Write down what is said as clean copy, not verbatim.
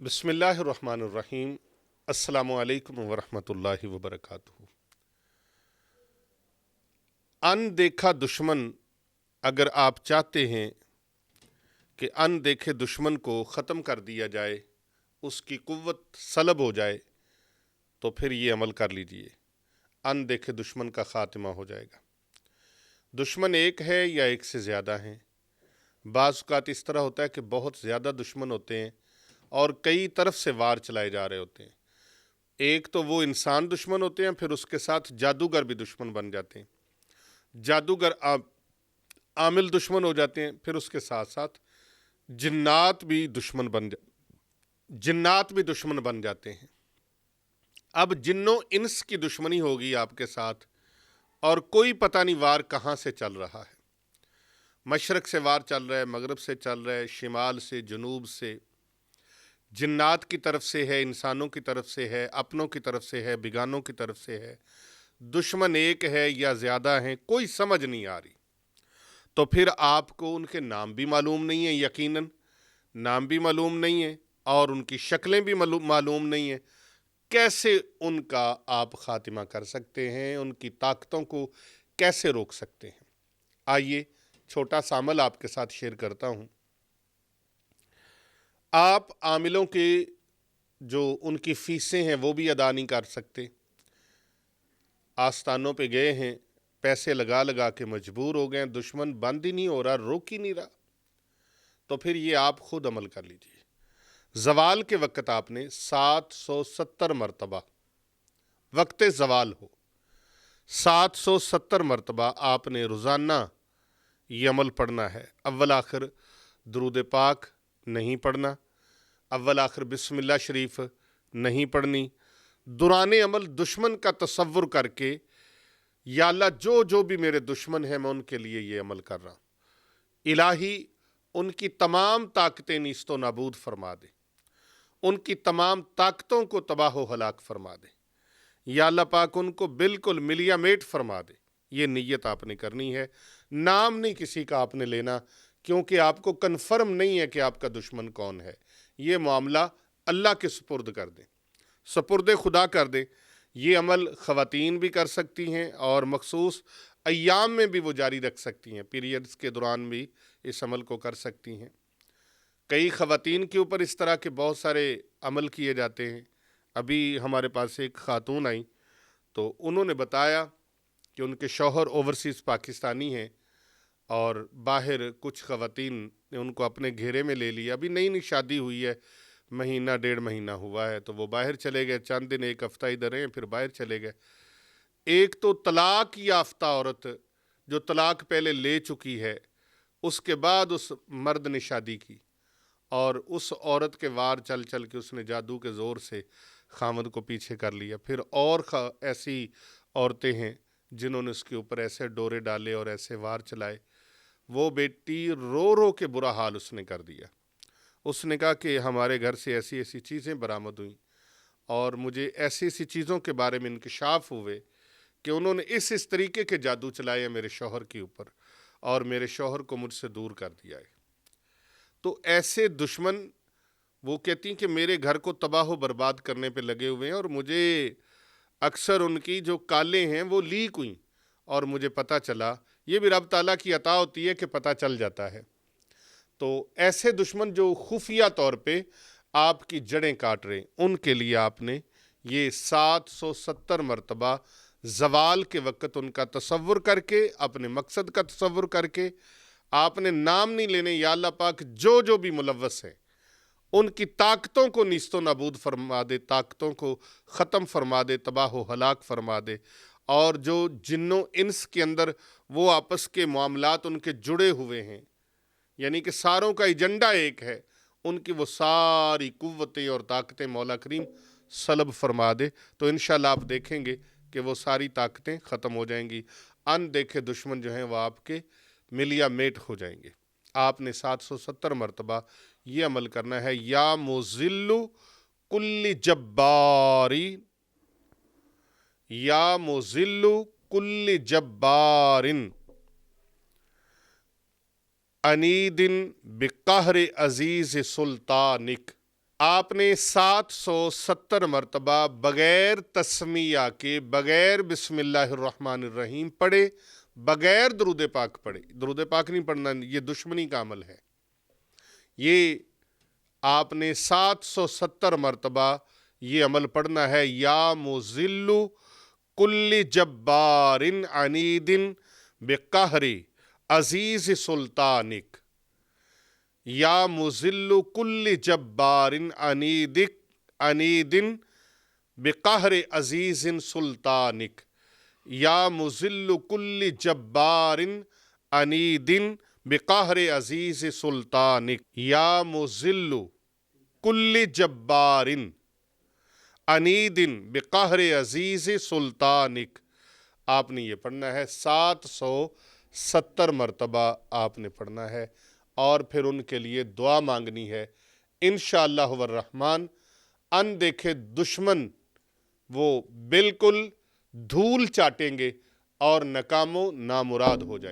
बिस्मिल्लाहिर्रहमानिर्रहीम। अस्सलामु अलैकुम वरहमतुल्लाहि वबरकातुहू। अनदेखा दुश्मन, अगर आप चाहते हैं कि अनदेखे दुश्मन को ख़त्म कर दिया जाए, उसकी कुव्वत सलब हो जाए, तो फिर ये अमल कर लीजिए, अनदेखे दुश्मन का ख़ात्मा हो जाएगा। दुश्मन एक है या एक से ज़्यादा हैं। बाज़ औक़ात इस तरह होता है कि बहुत ज़्यादा दुश्मन होते हैं और कई तरफ से वार चलाए जा रहे होते हैं। एक तो वो इंसान दुश्मन होते हैं, फिर उसके साथ जादूगर भी दुश्मन बन जाते हैं। जादूगर आमिल दुश्मन हो जाते हैं, फिर उसके साथ साथ जिन्नात भी दुश्मन बन जाते हैं। अब जिन्नो इंस की दुश्मनी होगी आपके साथ, और कोई पता नहीं वार कहाँ से चल रहा है। मशरक से वार चल रहा है, मगरब से चल रहा है, शिमाल से, जुनूब से, जिन्नात की तरफ से है, इंसानों की तरफ से है, अपनों की तरफ से है, बिगानों की तरफ से है। दुश्मन एक है या ज़्यादा हैं, कोई समझ नहीं आ रही। तो फिर आपको उनके नाम भी मालूम नहीं है, यकीनन नाम भी मालूम नहीं है और उनकी शक्लें भी मालूम नहीं है। कैसे उनका आप खात्मा कर सकते हैं, उनकी ताकतों को कैसे रोक सकते हैं? आइए छोटा सा अमल आपके साथ शेयर करता हूँ। आप आमिलों के जो उनकी फ़ीसें हैं वो भी अदा नहीं कर सकते। आस्थानों पे गए हैं, पैसे लगा लगा के मजबूर हो गए, दुश्मन बंद ही नहीं हो रहा, रोक ही नहीं रहा। तो फिर ये आप खुद अमल कर लीजिए। ज़वाल के वक़्त आपने 770 मरतबा, वक्त ज़वाल हो, 770 मरतबा आपने रोज़ाना ये अमल पढ़ना है। अव्वल आखिर दुरूद पाक नहीं पढ़ना, अव्वल आखिर बिस्मिल्लाह शरीफ नहीं पढ़नी। दुराने अमल दुश्मन का तसव्वुर करके, या अल्लाह जो जो भी मेरे दुश्मन हैं मैं उनके लिए ये अमल कर रहा हूँ, इलाही उनकी तमाम ताकतें नीस्तो नाबूद फरमा दे, उनकी तमाम ताकतों को तबाह व हलाक फरमा दे, या अल्लाह पाक उनको बिल्कुल मिलिया मेट फरमा दे। ये नीयत आपने करनी है। नाम नहीं किसी का आपने लेना, क्योंकि आपको कन्फर्म नहीं है कि आपका दुश्मन कौन है। ये मामला अल्लाह के सुपुर्द कर दें, सुपुर्द खुदा कर दें। ये अमल ख़वातीन भी कर सकती हैं और मखसूस अय्याम में भी वो जारी रख सकती हैं, पीरियड्स के दौरान भी इस अमल को कर सकती हैं। कई ख़वातीन के ऊपर इस तरह के बहुत सारे अमल किए जाते हैं। अभी हमारे पास एक ख़ातून आई तो उन्होंने बताया कि उनके शौहर ओवरसीज़ पाकिस्तानी हैं और बाहर कुछ ख़वातीन ने उनको अपने घेरे में ले लिया। अभी नई नई शादी हुई है, महीना डेढ़ महीना हुआ है, तो वो बाहर चले गए। चंद दिन, एक हफ़्ता इधर रहे, फिर बाहर चले गए। एक तो तलाक याफ्ता औरत जो तलाक पहले ले चुकी है, उसके बाद उस मर्द ने शादी की और उस औरत के वार चल चल के उसने जादू के ज़ोर से खामद को पीछे कर लिया। फिर और ऐसी औरतें हैं जिन्होंने उसके ऊपर ऐसे डोरे डाले और ऐसे वार चलाए। वो बेटी रो रो के बुरा हाल उसने कर दिया। उसने कहा कि हमारे घर से ऐसी ऐसी चीज़ें बरामद हुई और मुझे ऐसी ऐसी चीज़ों के बारे में इंकशाफ हुए कि उन्होंने इस तरीके के जादू चलाए हैं मेरे शौहर के ऊपर और मेरे शौहर को मुझसे दूर कर दिया है। तो ऐसे दुश्मन, वो कहती हैं कि मेरे घर को तबाह व बर्बाद करने पे लगे हुए हैं और मुझे अक्सर उनकी जो कालें हैं वो लीक हुई और मुझे पता चला। ये भी रब ताला की अता होती है कि पता चल जाता है। तो ऐसे दुश्मन जो खुफिया तौर पे आपकी जड़ें काट रहे, उनके लिए आपने ये 770 मरतबा ज़वाल के वक़्त उनका तसव्वुर करके, अपने मकसद का तसव्वुर करके, आपने नाम नहीं लेने, या अल्लाह पाक जो जो भी मुलव्वस हैं उनकी ताकतों को नीस्तो नाबूद फरमा दे, ताकतों को ख़त्म फरमा दे, तबाह व हलाक फरमा दे। और जो जिन्नो इंस के अंदर वो आपस के मामलात उनके जुड़े हुए हैं, यानी कि सारों का एजेंडा एक है, उनकी वो सारी कुव्वतें और ताकतें मौला करीम सलब फरमा दे। तो इंशाअल्लाह आप देखेंगे कि वो सारी ताकतें ख़त्म हो जाएंगी। अनदेखे दुश्मन जो हैं वो आपके मिलिया मेट हो जाएंगे। आपने 770 मरतबा ये अमल करना है। या मुज़िल्लु कुल्ली जब्बारी, या मुज़िल्लु कुल्ली जब्बारिन अनीदिन बिक़हर अज़ीज़ सुल्तानिक। آپ نے 770 مرتبہ بغیر تسمیہ کے، بغیر بسم اللہ الرحمن الرحیم پڑھے، بغیر درود پاک پڑھے. درود پاک نہیں پڑھنا، یہ دشمنی کا عمل ہے. یہ آپ نے 770 مرتبہ یہ عمل پڑھنا ہے. یا مذل کل جبار عنید بقہر عزیز سلطانک. یا مذل کل جبار عنید بقہر عزیز سلطانک. یا مذل کل جبار عنید بقہر عزیز سلطانک. یا مذل کل جبار عنید بقہر عزیز سلطانک. آپ نے یہ پڑھنا ہے 770 مرتبہ آپ نے پڑھنا ہے، اور پھر ان کے لیے دعا مانگنی ہے. انشاءاللہ والرحمن ان دیکھے دشمن وہ بالکل دھول چاٹیں گے اور ناکام و نامراد ہو جائیں گے.